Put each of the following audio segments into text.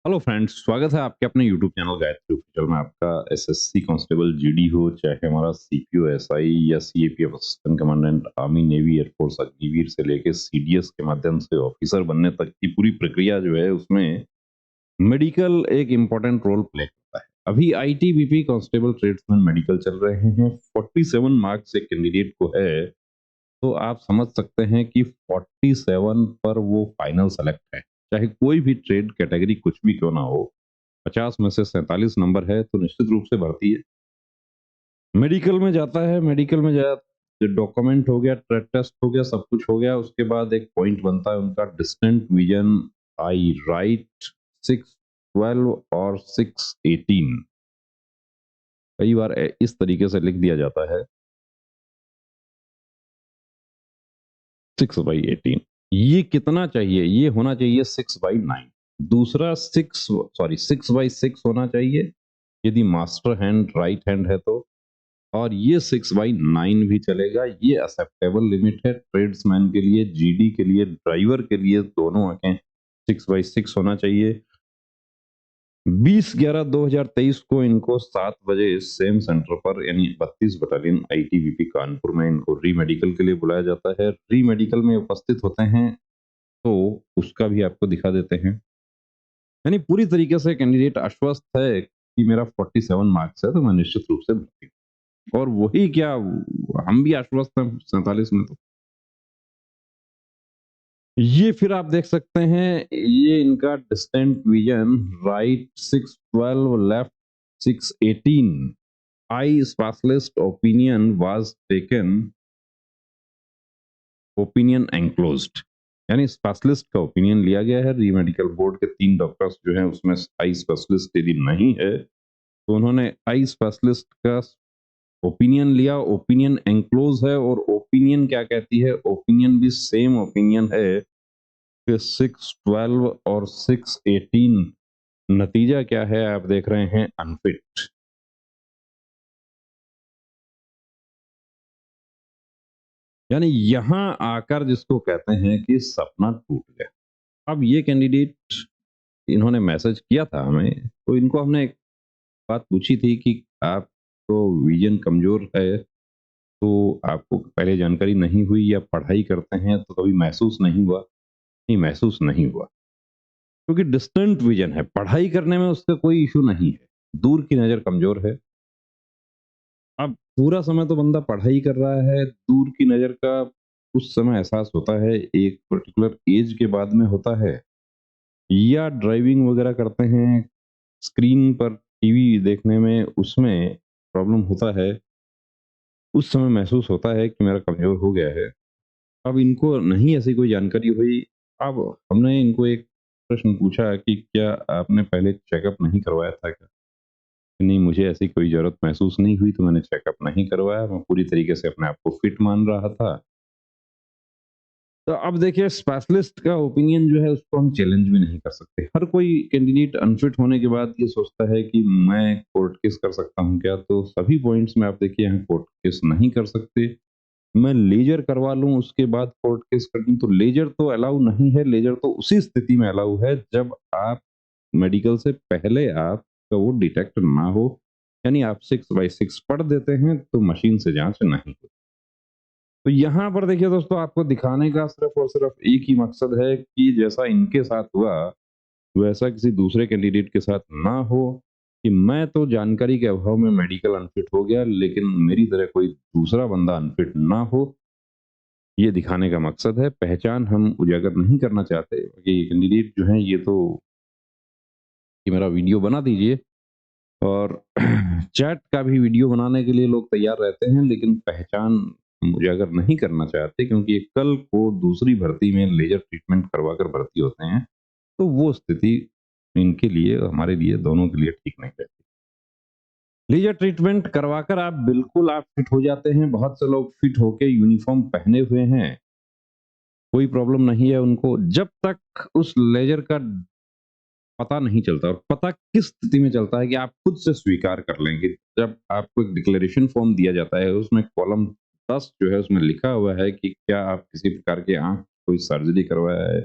Hello friends, स्वागत है आपके अपने यूट्यूब चैनल गायत्री ऑफिशियल में। आपका एसएससी कांस्टेबल जीडी हो, चाहे हमारा सीपीओ एसआई या CAPF assistant commandant army navy air force Agniveer से लेके सीडीएस के माध्यम से ऑफिसर बनने तक की पूरी प्रक्रिया जो है उसमें मेडिकल एक इम्पोर्टेंट रोल प्ले करता है। अभी आईटीबीपी कांस्टेबल ट्रेड्समैन मेडिकल चल रहे हैं। 47 मार्क्स एक कैंडिडेट को है, तो आप समझ सकते हैं कि 47 पर वो फाइनल सेलेक्ट है। चाहे कोई भी ट्रेड कैटेगरी कुछ भी क्यों ना हो, 50 में से 47 नंबर है तो निश्चित रूप से भर्ती है। मेडिकल में जाता है, मेडिकल में जा डॉक्यूमेंट हो गया, ट्रेड टेस्ट हो गया, सब कुछ हो गया। उसके बाद एक पॉइंट बनता है उनका डिस्टेंट विजन आई राइट 612 और 618। कई बार इस तरीके से लिख दिया जाता है 6/18। ये कितना चाहिए? ये होना चाहिए 6/9। दूसरा 6/6 होना चाहिए यदि मास्टर हैंड राइट हैंड है तो। और ये 6/9 भी चलेगा। ये एक्सेप्टेबल लिमिट है ट्रेड्समैन के लिए, जीडी के लिए, ड्राइवर के लिए। दोनों आंखें 6/6 होना चाहिए। 20/11/2023 को इनको 7 बजे सेम सेंटर पर यानी 32 बटालियन आईटीबीपी कानपुर में इनको री मेडिकल के लिए बुलाया जाता है। री मेडिकल में उपस्थित होते हैं तो उसका भी आपको दिखा देते हैं। यानी पूरी तरीके से कैंडिडेट आश्वस्त है कि मेरा 47 मार्क्स है तो मैं निश्चित रूप से भर्ती हूँ। और वही क्या, हम भी आश्वस्त हैं 47 में। तो ये फिर आप देख सकते हैं, ये इनका distant vision right 612, left 618। Eye specialist opinion was taken, opinion enclosed. यानी स्पेशलिस्ट का ओपिनियन लिया गया है। री मेडिकल बोर्ड के 3 डॉक्टर्स जो हैं उसमें आई स्पेशलिस्ट यदि नहीं है तो उन्होंने आई स्पेशलिस्ट का ओपिनियन लिया। ओपिनियन एंक्लोज है और ओपिनियन क्या कहती है? ओपिनियन भी सेम ओपिनियन है कि 612 और 618। नतीजा क्या है? आप देख रहे हैं अनफिट। यानी यहां आकर जिसको कहते हैं कि सपना टूट गया। अब ये कैंडिडेट, इन्होंने मैसेज किया था हमें, तो इनको हमने एक बात पूछी थी कि आपको विजन कमजोर है तो आपको पहले जानकारी नहीं हुई या पढ़ाई करते हैं तो कभी महसूस नहीं हुआ? नहीं, महसूस नहीं हुआ क्योंकि डिस्टेंट विजन है। पढ़ाई करने में उसका कोई इशू नहीं है, दूर की नजर कमजोर है। अब पूरा समय तो बंदा पढ़ाई कर रहा है, दूर की नजर का उस समय एहसास होता है एक पर्टिकुलर एज के बाद में होता है, या ड्राइविंग वगैरह करते हैं, स्क्रीन पर टीवी देखने में उसमें प्रॉब्लम होता है, उस समय महसूस होता है कि मेरा कमजोर हो गया है। अब इनको नहीं ऐसी कोई जानकारी हुई। अब हमने इनको एक प्रश्न पूछा कि क्या आपने पहले चेकअप नहीं करवाया था क्या? नहीं, मुझे ऐसी कोई ज़रूरत महसूस नहीं हुई तो मैंने चेकअप नहीं करवाया, मैं पूरी तरीके से अपने आप को फिट मान रहा था। तो अब देखिए, स्पेशलिस्ट का ओपिनियन जो है उसको हम चैलेंज भी नहीं कर सकते। हर कोई कैंडिडेट अनफिट होने के बाद ये सोचता है कि मैं कोर्ट केस कर सकता हूँ क्या? तो सभी पॉइंट्स में आप देखिए यहाँ कोर्ट केस नहीं कर सकते। मैं लेजर करवा लूँ उसके बाद कोर्ट केस कर दूँ तो लेजर तो अलाउ नहीं है। लेजर तो उसी स्थिति में अलाउ है जब आप मेडिकल से पहले आपका वो डिटेक्ट ना हो। यानी आप 6/6 पढ़ देते हैं तो मशीन से जांच नहीं होती। तो यहाँ पर देखिए दोस्तों, आपको दिखाने का सिर्फ और सिर्फ एक ही मकसद है कि जैसा इनके साथ हुआ वैसा किसी दूसरे कैंडिडेट के साथ ना हो, कि मैं तो जानकारी के अभाव में मेडिकल अनफिट हो गया लेकिन मेरी तरह कोई दूसरा बंदा अनफिट ना हो। ये दिखाने का मकसद है। पहचान हम उजागर नहीं करना चाहते कि कैंडिडेट जो है ये तो, कि मेरा वीडियो बना दीजिए। और चैट का भी वीडियो बनाने के लिए लोग तैयार रहते हैं लेकिन पहचान हम उजागर नहीं करना चाहते, क्योंकि ये कल को दूसरी भर्ती में लेजर ट्रीटमेंट करवा कर भर्ती होते हैं तो वो स्थिति इनके लिए, हमारे लिए, दोनों के लिए ठीक नहीं रहती। लेजर ट्रीटमेंट करवाकर आप बिल्कुल आप फिट हो जाते हैं। बहुत से लोग फिट होके यूनिफॉर्म पहने हुए हैं, कोई प्रॉब्लम नहीं है उनको, जब तक उस लेजर का पता नहीं चलता। और पता किस स्थिति में चलता है कि आप खुद से स्वीकार कर लेंगे। जब आपको एक डिक्लेरेशन फॉर्म दिया जाता है, उसमें कॉलम 10 जो है उसमें लिखा हुआ है कि क्या आप किसी प्रकार के आंख कोई सर्जरी करवाया है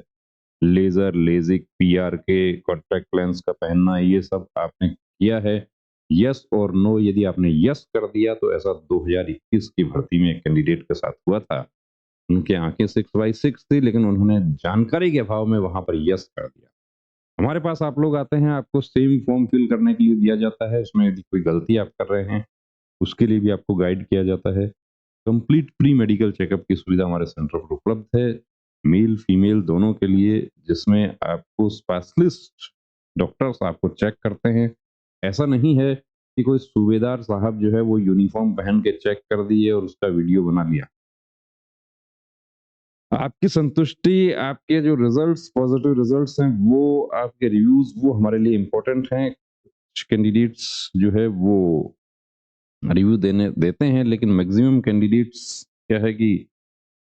लेज़र, लेज़िक, पीआरके, कॉन्टैक्ट लेंस का पहनना, ये सब आपने किया है? यस और नो, यदि आपने यस कर दिया तो ऐसा 2021 की भर्ती में एक कैंडिडेट के साथ हुआ था। उनकी आँखें 6/6 थी, लेकिन उन्होंने जानकारी के अभाव में वहाँ पर यस कर दिया। हमारे पास आप लोग आते हैं, आपको सेम फॉर्म फिल करने के लिए दिया जाता है, उसमें यदि कोई गलती आप कर रहे हैं, उसके लिए भी आपको गाइड किया जाता है। कंप्लीट प्री मेडिकल चेकअप की सुविधा हमारे सेंटर पर उपलब्ध है, मेल फीमेल दोनों के लिए, जिसमें आपको स्पेशलिस्ट डॉक्टर्स आपको चेक करते हैं। ऐसा नहीं है कि कोई सूबेदार साहब जो है वो यूनिफॉर्म पहन के चेक कर दिए और उसका वीडियो बना लिया। आपकी संतुष्टि, आपके जो रिजल्ट्स, पॉजिटिव रिजल्ट्स हैं, वो आपके रिव्यूज, वो हमारे लिए इम्पोर्टेंट हैं। कुछ कैंडिडेट्स जो है वो रिव्यू देने देते हैं, लेकिन मैक्सिमम कैंडिडेट्स क्या है कि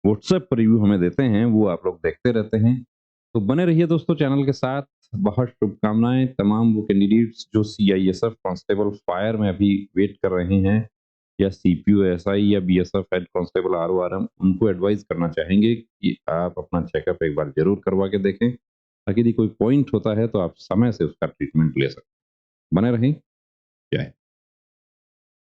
व्हाट्सएप पर रिव्यू हमें देते हैं, वो आप लोग देखते रहते हैं। तो बने रहिए दोस्तों चैनल के साथ। बहुत शुभकामनाएं तमाम वो कैंडिडेट्स जो सीआईएसएफ कांस्टेबल फायर में अभी वेट कर रहे हैं, या सीपीयू एसआई या बीएसएफ हेड कांस्टेबल आरओआरएम, उनको एडवाइस करना चाहेंगे कि आप अपना चेकअप एक बार जरूर करवा के देखें, ताकि यदि कोई पॉइंट होता है तो आप समय से उसका ट्रीटमेंट ले सकते। बने रहें। जय।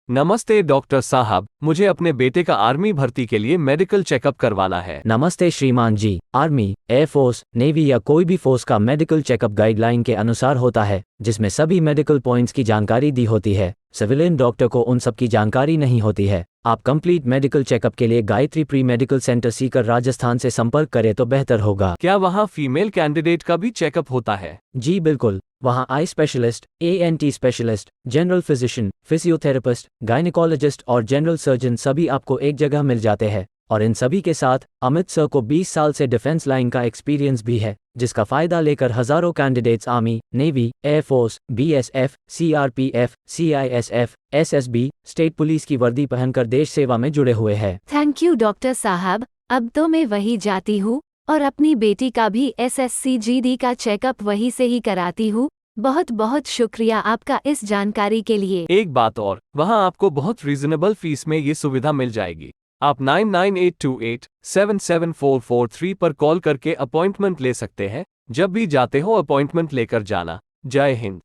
नमस्ते डॉक्टर साहब, मुझे अपने बेटे का आर्मी भर्ती के लिए मेडिकल चेकअप करवाना है। नमस्ते श्रीमान जी। आर्मी, एयरफोर्स, नेवी या कोई भी फोर्स का मेडिकल चेकअप गाइडलाइन के अनुसार होता है, जिसमें सभी मेडिकल पॉइंट्स की जानकारी दी होती है। सिविलियन डॉक्टर को उन सब की जानकारी नहीं होती है। आप कंप्लीट मेडिकल चेकअप के लिए Gayatri pre medical centre Sikar Rajasthan से संपर्क करें तो बेहतर होगा। क्या वहाँ फीमेल कैंडिडेट का भी चेकअप होता है? जी बिल्कुल, वहाँ eye specialist, ENT specialist, general physician, physiotherapist, gynaecologist और जनरल सर्जन सभी आपको एक जगह मिल जाते हैं। और इन सभी के साथ अमित सर को 20 साल से डिफेंस लाइन का एक्सपीरियंस भी है, जिसका फायदा लेकर हजारों candidates army, navy, air force, BSF, CRPF, CISF, SSB, state police की वर्दी पहनकर देश सेवा में जुड़े हुए हैं। थैंक यू डॉक्टर साहब, अब तो मैं वही जाती हूँ और अपनी बेटी का भी एसएससी-जीडी का चेकअप वहीं से ही कराती हूँ। बहुत बहुत शुक्रिया आपका इस जानकारी के लिए। एक बात और, वहाँ आपको बहुत रीजनेबल फीस में ये सुविधा मिल जाएगी। आप 9982877443 पर कॉल करके अपॉइंटमेंट ले सकते हैं। जब भी जाते हो अपॉइंटमेंट लेकर जाना। जय हिंद।